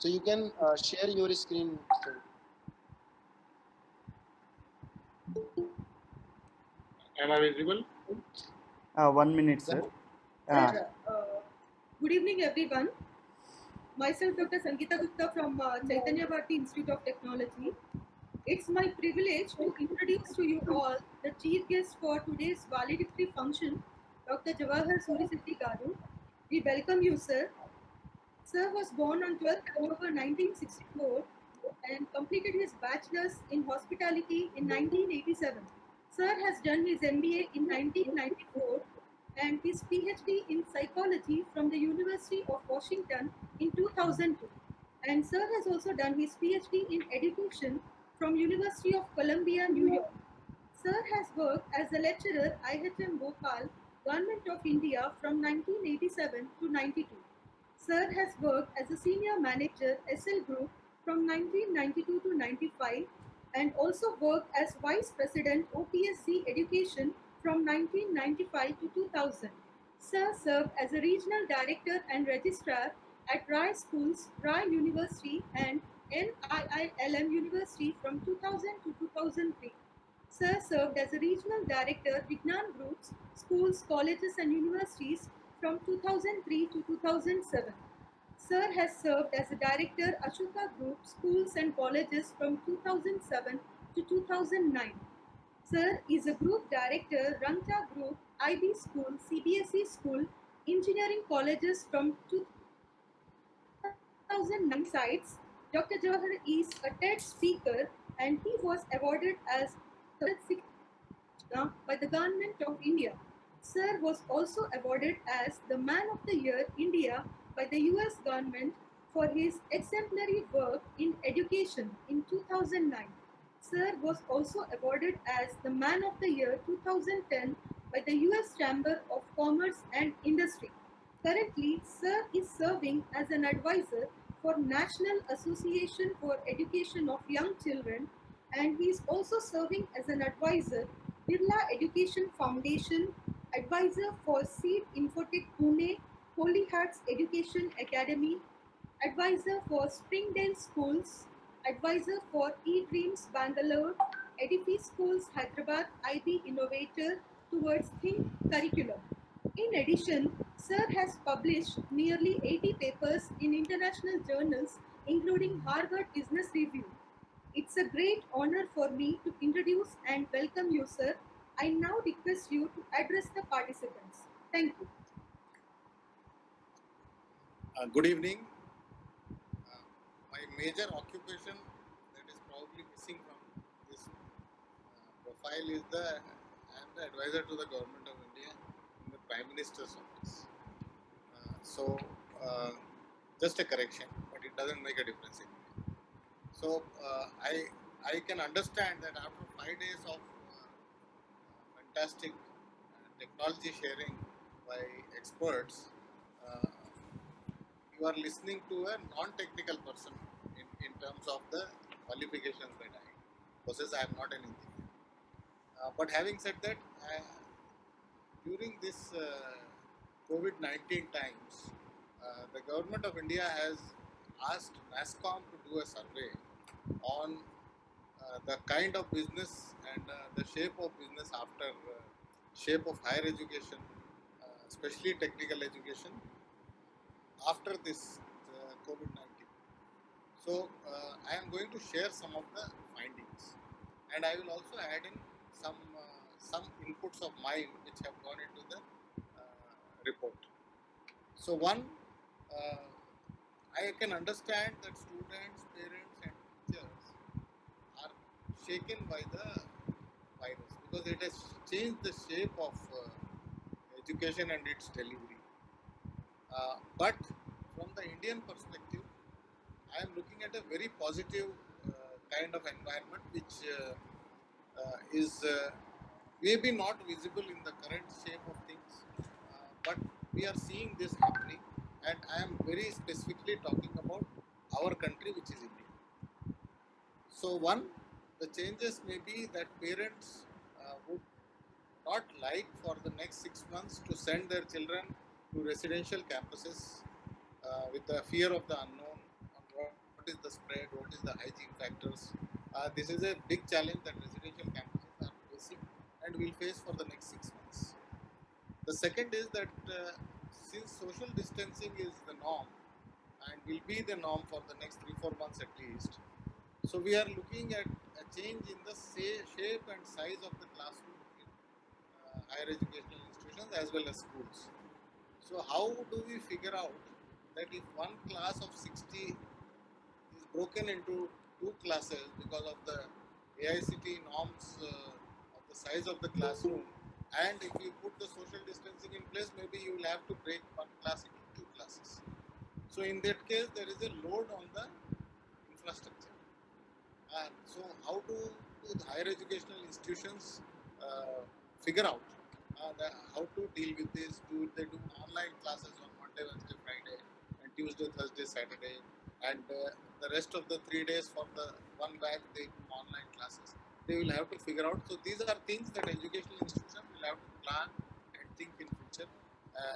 So you can share your screen. So, Am I visible? 1 minute, yeah. sir. Sir, good evening, everyone. Myself, Dr. Sangeeta Gupta from Chaitanya Bharati Institute of Technology. It's my privilege to introduce to you all the chief guest for today's valedictory function, Dr. Jawahar Surisiddhi Garu. We welcome you, sir. Sir was born on 12th October 1964 and completed his bachelor's in hospitality in 1987. Sir has done his MBA in 1994 and his PhD in psychology from the University of Washington in 2002. And Sir has also done his PhD in education from University of Columbia, New York. Sir has worked as a lecturer IHM Bhopal, Government of India from 1987 to 92. Sir has worked as a senior manager SL Group from 1992 to 95 and also worked as vice president OPSC Education from 1995 to 2000. Sir served as a regional director and registrar at Rai Schools, Rai University and NIILM University from 2000 to 2003. Sir served as a regional director Vignan Groups, schools, colleges and universities from 2003 to 2007. Sir has served as a director Ashoka Group, schools and colleges from 2007 to 2009. Sir is a group director Rangta Group, IB School, CBSE School, engineering colleges from 2009 sites. Dr. Jawahar is a TED speaker and he was awarded as the by the Government of India. Sir was also awarded as the Man of the Year India by the US government for his exemplary work in education in 2009. Sir was also awarded as the Man of the Year 2010 by the US Chamber of Commerce and Industry. Currently, Sir is serving as an advisor for National Association for Education of Young Children and he is also serving as an advisor Birla Education Foundation, advisor for Seed Infotech Pune, Holy Hearts Education Academy, advisor for Springdale Schools, advisor for eDreams Bangalore, Edifi Schools Hyderabad IB Innovator towards Think Curriculum. In addition, Sir has published nearly 80 papers in international journals, including Harvard Business Review. It's a great honor for me to introduce and welcome you, sir. I now request you to address the participants. Thank you. Good evening. My major occupation that is probably missing from this profile is I am the advisor to the Government of India in the Prime Minister's office. So, just a correction, but it doesn't make a difference anyway. So, I can understand that after 5 days of fantastic technology sharing by experts, uh, you are listening to a non-technical person in terms of the qualifications that I possess. I am not an engineer. But having said that, during this COVID-19 times, the government of India has asked NASSCOM to do a survey on the kind of business and the shape of business after shape of higher education, especially technical education, after this COVID-19. So I am going to share some of the findings, and I will also add in some inputs of mine which have gone into the report. So one, uh, I can understand that students, parents, and teachers are shaken by the virus because it has changed the shape of education and its delivery. But from the Indian perspective, I am looking at a very positive kind of environment which is maybe not visible in the current shape of things, but we are seeing this happening, and I am very specifically talking about our country, which is India. So, one, the changes may be that parents would not like for the next 6 months to send their children to residential campuses with the fear of the unknown on what is the spread, what is the hygiene factors. This is a big challenge that residential campuses are facing and will face for the next 6 months. The second is that since social distancing is the norm and will be the norm for the next 3-4 months at least, so we are looking at a change in the shape and size of the classroom in higher educational institutions as well as schools. So how do we figure out that if one class of 60 is broken into two classes because of the AICT norms of the size of the classroom, and if you put the social distancing in place, maybe you will have to break one class into two classes. So in that case, there is a load on the infrastructure. And so how do the higher educational institutions figure out how to deal with this? Do they do online classes on Monday, Wednesday, Friday, and Tuesday, Thursday, Saturday, and the rest of the 3 days for the one batch they do online classes? They will have to figure out. So these are things that educational institutions will have to plan and think in future.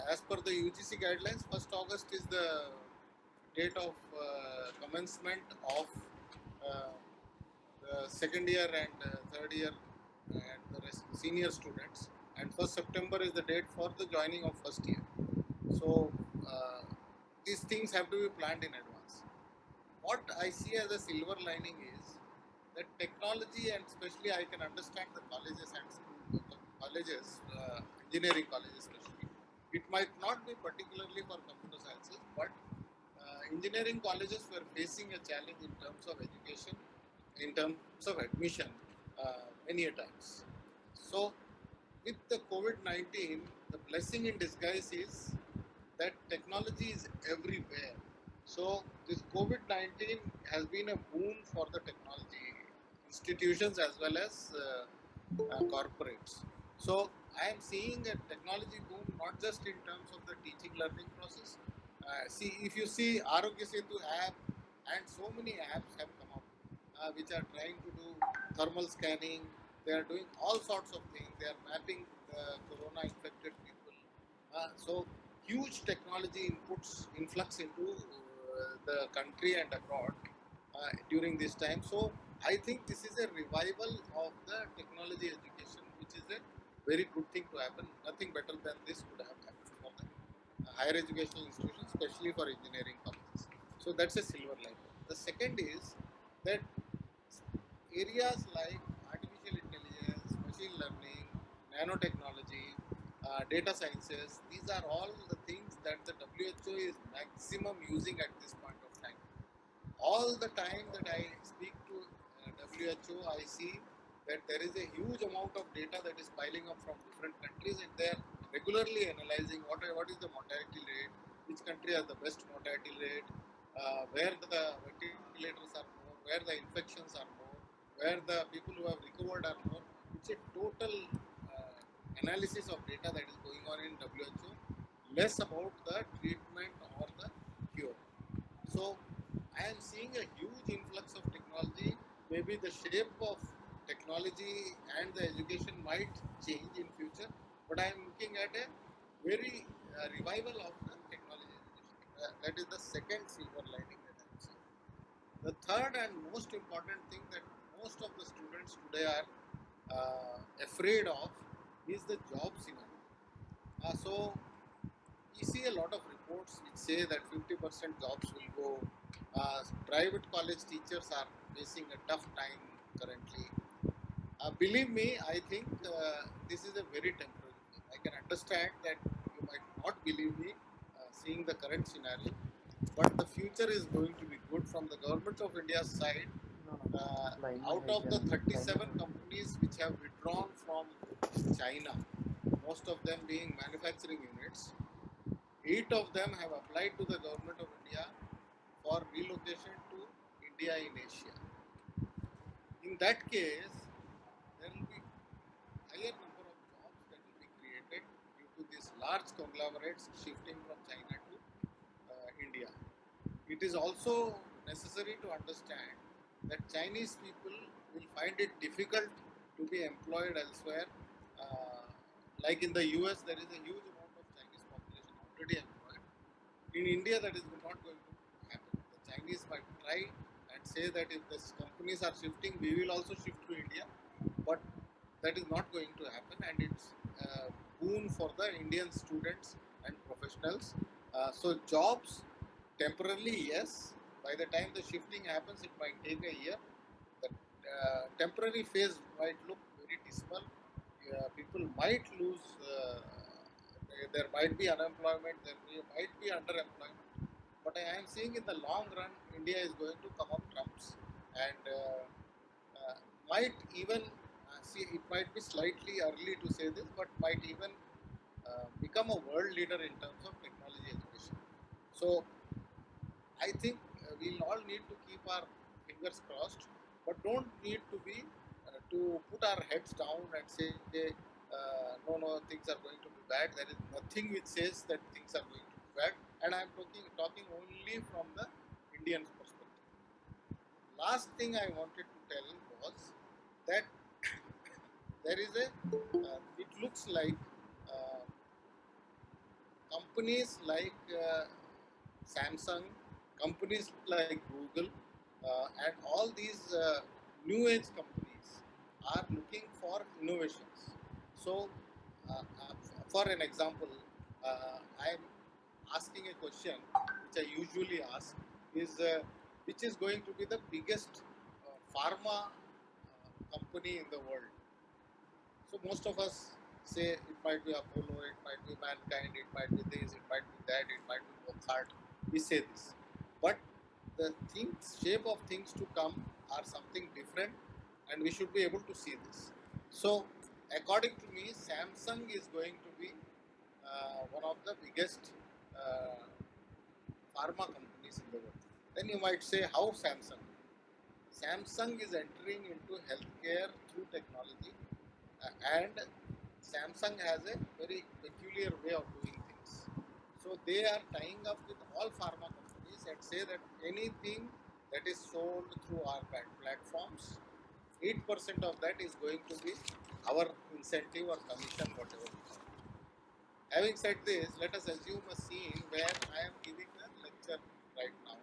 As per the UGC guidelines, 1st August is the date of commencement of uh, the second year and third year and the rest senior students, and 1st September is the date for the joining of first year. So these things have to be planned in advance. What I see as a silver lining is that technology, and especially I can understand the colleges and schools, colleges, engineering colleges especially. It might not be particularly for computer sciences, but engineering colleges were facing a challenge in terms of education, in terms of admission, many a times. So, with the COVID-19, the blessing in disguise is that technology is everywhere. So, this COVID-19 has been a boon for the technology institutions as well as corporates. So, I am seeing a technology boom not just in terms of the teaching learning process. If you see Arogya Setu app, and so many apps have come up which are trying to do thermal scanning. They are doing all sorts of things. They are mapping corona infected people. So huge technology influx into the country and abroad during this time. So I think this is a revival of the technology education, which is a very good thing to happen. Nothing better than this could have happened for the higher educational institutions, especially for engineering colleges. So that's a silver lining. The second is that areas like artificial intelligence, machine learning, nanotechnology, data sciences, these are all the things that the WHO is maximum using at this point of time. All the time that I speak to WHO, I see that there is a huge amount of data that is piling up from different countries, and they are regularly analyzing what is the mortality rate, which country has the best mortality rate, where the ventilators are more, where the infections are more, where the people who have recovered are more. It's a total analysis of data that is going on in WHO, less about the treatment or the cure. So I am seeing a huge influx of technology. Maybe the shape of technology and the education might change in future, but I am looking at a very revival of the technology education. That is the second silver lining that I am seeing. The third and most important thing that most of the students today are afraid of is the job scenario. So we see a lot of reports which say that 50% jobs will go. Private college teachers are facing a tough time currently. Believe me, I think this is a very temporary thing. I can understand that you might not believe me seeing the current scenario, but the future is going to be good from the government of India's side. Out of the 37 companies which have withdrawn from China, most of them being manufacturing units, 8 of them have applied to the government of India for relocation to India in Asia. In that case, there will be higher number of jobs that will be created due to these large conglomerates shifting from China to India. It is also necessary to understand that Chinese people will find it difficult to be employed elsewhere. Uh, like in the US, there is a huge amount of Chinese population already employed. In India, that is not going to happen. The Chinese might try say that if the companies are shifting, we will also shift to India, but that is not going to happen, and it's boon for the Indian students and professionals. So jobs temporarily, yes. By the time the shifting happens, it might take a year. The temporary phase might look very dismal. People might lose. There might be unemployment. Might be underemployment. But I am seeing in the long run, India is going to come up trumps, and might even see. It might be slightly early to say this, but might even become a world leader in terms of technology education. So I think we'll all need to keep our fingers crossed, but don't need to be to put our heads down and say, no, things are going to be bad. There is nothing which says that things are going to be bad, and I'm talking only from the Indian perspective. Last thing I wanted to tell was that there is a. It looks like uh, companies like Samsung, companies like Google, and all these new age companies are looking for innovations. So, for an example, I am asking a question which I usually ask is which is going to be the biggest pharma company in the world. So most of us say it might be Apollo, it might be Mankind, it might be this, it might be that, it might be Wockhardt. We say this, but the things, shape of things to come are something different, and we should be able to see this. So, according to me, Samsung is going to be one of the biggest uh, pharma companies in the world. Then you might say, how Samsung? Samsung is entering into healthcare through technology, and Samsung has a very peculiar way of doing things. So they are tying up with all pharma companies and say that anything that is sold through our platforms, 8% of that is going to be our incentive or commission, whatever. Having said this, let us assume a scene where I am giving a lecture right now.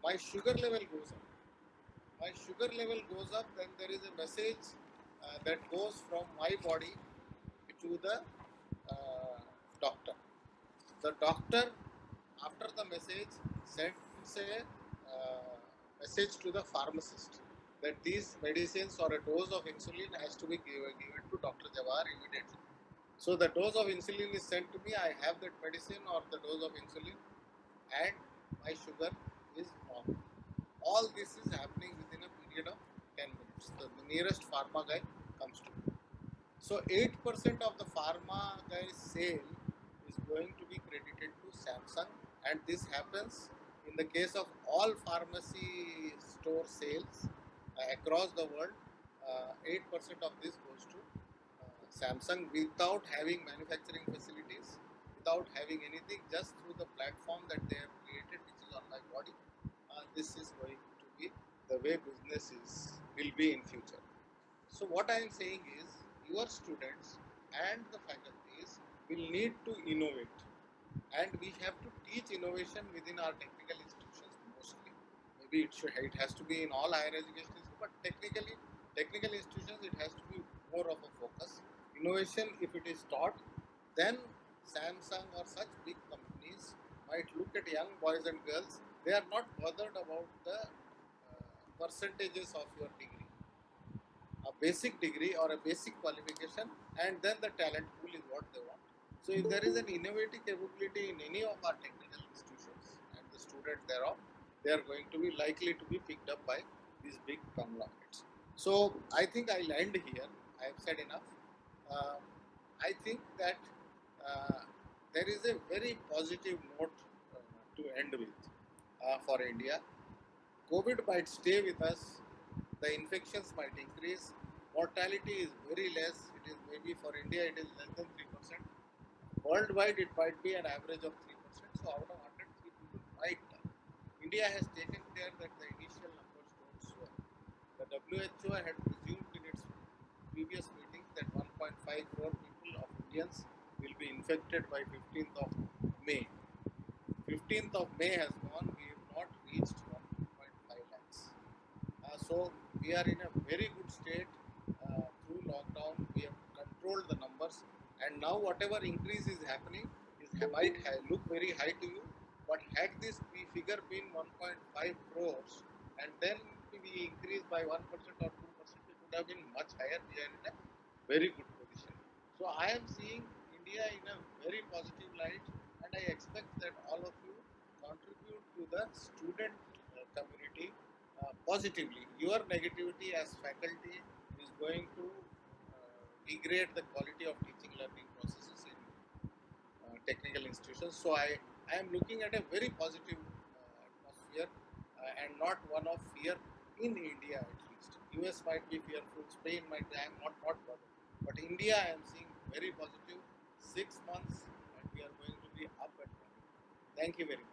My sugar level goes up. My sugar level goes up, then there is a message that goes from my body to the uh, doctor. The doctor, after the message, sends a message to the pharmacist that these medicines or a dose of insulin has to be given to Dr. Jawar immediately. So the dose of insulin is sent to me. I have that medicine or the dose of insulin, and my sugar is normal. All this is happening within a period of 10 minutes. The nearest pharma guy comes to me. So 8% of the pharma guy's sale is going to be credited to Samsung, and this happens in the case of all pharmacy store sales across the world. 8% of this goes to Samsung without having manufacturing facilities, without having anything, just through the platform that they have created, which is on my body. This is going to be the way business will be in future. So what I am saying is, your students and the faculties will need to innovate, and we have to teach innovation within our technical institutions mostly. Maybe it has to be in all higher education institutions, but technical institutions it has to be more of a focus. Innovation, if it is taught, then Samsung or such big companies might look at young boys and girls. They are not bothered about the percentages of your degree, a basic degree or a basic qualification, and then the talent pool is what they want. So if there is an innovative capability in any of our technical institutions and the students thereof, they are going to be likely to be picked up by these big conglomerates. So I think I'll end here. I have said enough. Uh, I think that uh, there is a very positive note to end with for India. COVID might stay with us, the infections might increase, mortality is very less, it is maybe for India it is less than 3%. Worldwide it might be an average of 3%, so out of 103 people might die. India has taken care that the initial numbers don't swell. The WHO had presumed in its previous meetings that 1.5 crore people of Indians will be infected by 15th of May. 15th of May has gone, we have not reached 1.5 lakhs. So we are in a very good state through lockdown. We have controlled the numbers, and now whatever increase is happening might look very high to you, but had this figure been 1.5 crores and then we increased by 1% or 2%, it would have been much higher. We are in a very good position. So I am seeing India in a very positive light, and I expect that all of you contribute to the student community positively. Your negativity as faculty is going to degrade the quality of teaching learning processes in technical institutions. So I am looking at a very positive atmosphere and not one of fear in India at least. US might be fearful, Spain might be, I am not bothered. But India I am seeing very positive. 6 months and we are going to be up and running. Thank you very much.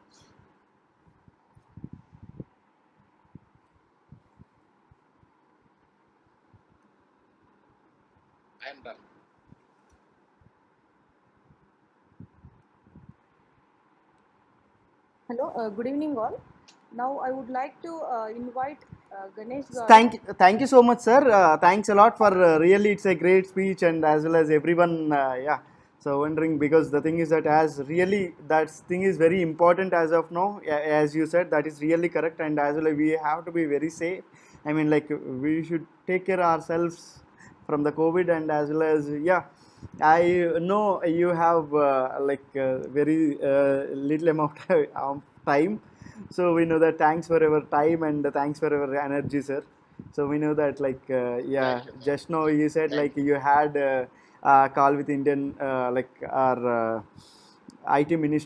I am done. Hello, good evening all. Now I would like to invite Ganesh Garu. Thank you so much, sir. Thanks a lot for really, it's a great speech, and as well as everyone, yeah. So wondering, because the thing is that as really that thing is very important as of now, as you said, that is really correct, and as well we have to be very safe. I mean, like we should take care ourselves from the COVID, and as well as yeah. I know you have very little amount of time, so we know that thanks for your time and thanks for your energy, sir. So we know that yeah, Thank you. just now you said Thank you had a call with Indian our IT minister.